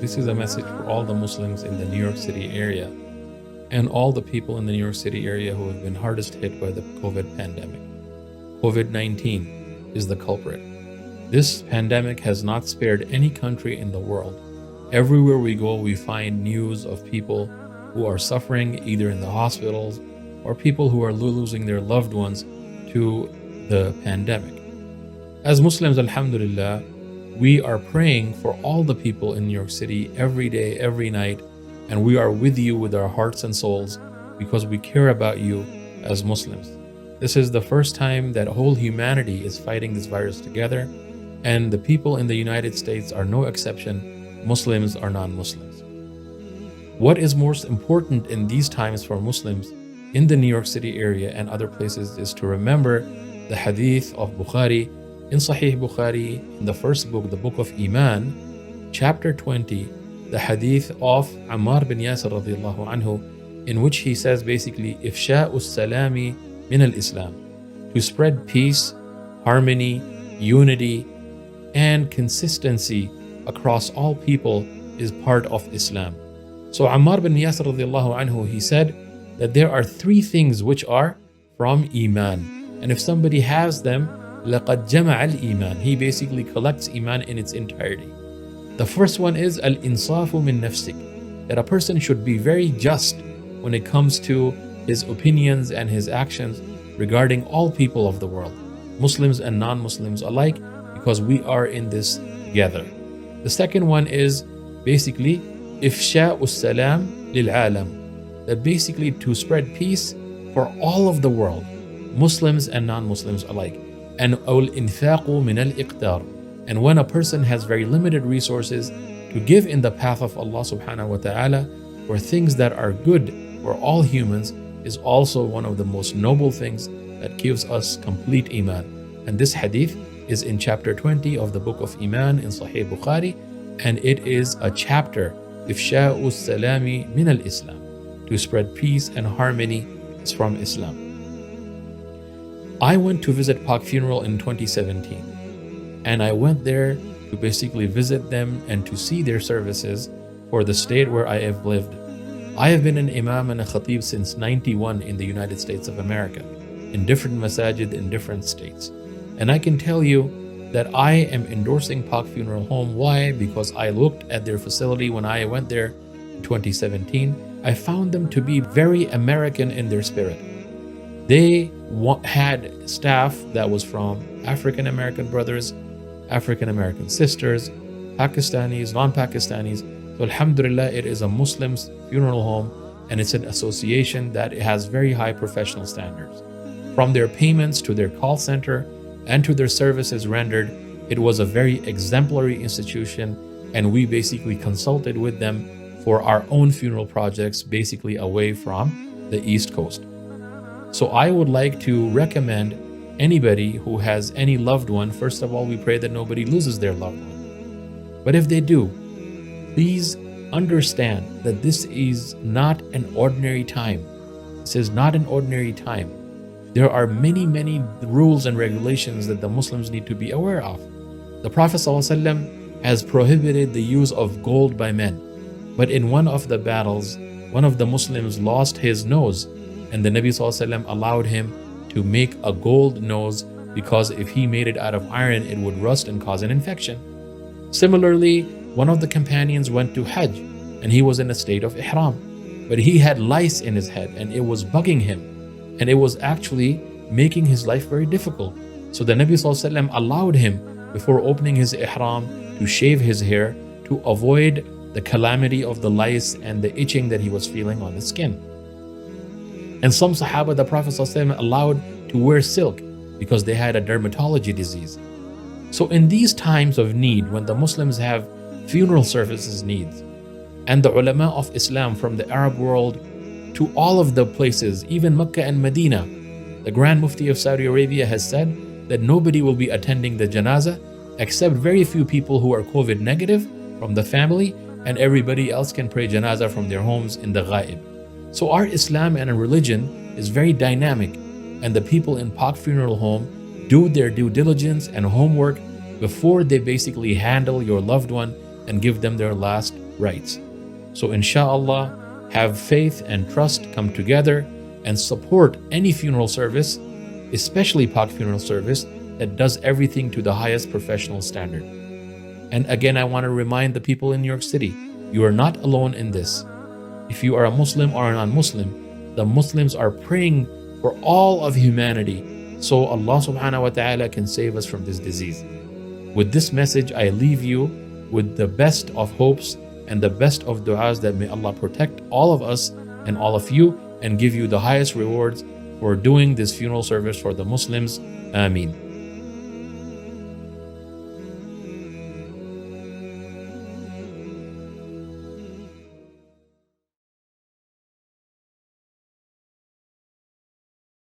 This is a message for all the Muslims in the New York City area and all the people in the New York City area who have been hardest hit by the COVID pandemic. COVID-19 is the culprit. This pandemic has not spared any country in the world. Everywhere we go, we find news of people who are suffering either in the hospitals or people who are losing their loved ones to the pandemic. As Muslims, alhamdulillah, we are praying for all the people in New York City every day, every night, and we are with you with our hearts and souls because we care about you as Muslims. This is the first time that whole humanity is fighting this virus together, and the people in the United States are no exception, Muslims or non-Muslims. What is most important in these times for Muslims in the New York City area and other places is to remember the hadith of Bukhari. In Sahih Bukhari, in the first book, the book of Iman, chapter 20, the hadith of Ammar bin Yasir radiallahu anhu, in which he says basically, Ifsha'us salami min al-Islam, to spread peace, harmony, unity, and consistency across all people is part of Islam. So Ammar bin Yasir radiallahu anhu, he said that there are three things which are from Iman. And if somebody has them, لَقَدْ جَمَعَ الْإِيمَانِ, he basically collects Iman in its entirety. The first one is al-insafu min nafsik, that a person should be very just when it comes to his opinions and his actions regarding all people of the world, Muslims and non-Muslims alike, because we are in this together. The second one is basically ifsha'us salam lil alam, that basically to spread peace for all of the world, Muslims and non-Muslims alike. And al-infaqu min al-iqtar, and when a person has very limited resources, to give in the path of Allah subhanahu wa ta'ala for things that are good for all humans is also one of the most noble things that gives us complete Iman. And this hadith is in chapter 20 of the book of Iman in Sahih Bukhari, and it is a chapter, Ifsha'us salami min al-Islam, to spread peace and harmony is from Islam. I went to visit Paak funeral in 2017, and I went there to basically visit them and to see their services for the state where I have lived. I have been an imam and a khatib since 91 in the United States of America, in different masajid in different states. And I can tell you that I am endorsing Paak Funeral Home. Why? Because I looked at their facility when I went there in 2017. I found them to be very American in their spirit. They had staff that was from African American brothers, African American sisters, Pakistanis, non-Pakistanis. So alhamdulillah, it is a Muslim's funeral home, and it's an association that has very high professional standards. From their payments to their call center and to their services rendered, it was a very exemplary institution, and we basically consulted with them for our own funeral projects, basically away from the East Coast. So I would like to recommend anybody who has any loved one, first of all, we pray that nobody loses their loved one. But if they do, please understand that this is not an ordinary time. This is not an ordinary time. There are many rules and regulations that the Muslims need to be aware of. The Prophet ﷺ has prohibited the use of gold by men. But in one of the battles, one of the Muslims lost his nose, and the Nabi ﷺ allowed him to make a gold nose because if he made it out of iron, it would rust and cause an infection. Similarly, one of the companions went to Hajj and he was in a state of ihram, but he had lice in his head and it was bugging him, and it was actually making his life very difficult. So the Nabi ﷺ allowed him, before opening his ihram, to shave his hair to avoid the calamity of the lice and the itching that he was feeling on his skin. And some Sahaba, the Prophet ﷺ allowed to wear silk, because they had a dermatology disease. So in these times of need, when the Muslims have funeral services needs, and the ulama of Islam from the Arab world to all of the places, even Mecca and Medina, the Grand Mufti of Saudi Arabia has said that nobody will be attending the janazah except very few people who are COVID negative from the family, and everybody else can pray janazah from their homes in the ghaib. So our Islam and our religion is very dynamic, and the people in Paak Funeral Home do their due diligence and homework before they basically handle your loved one and give them their last rites. So inshallah, have faith and trust come together and support any funeral service, especially Paak Funeral Service, that does everything to the highest professional standard. And again, I want to remind the people in New York City, you are not alone in this. If you are a Muslim or a non-Muslim, the Muslims are praying for all of humanity so Allah subhanahu wa ta'ala can save us from this disease. With this message, I leave you with the best of hopes and the best of du'as that may Allah protect all of us and all of you and give you the highest rewards for doing this funeral service for the Muslims. Ameen.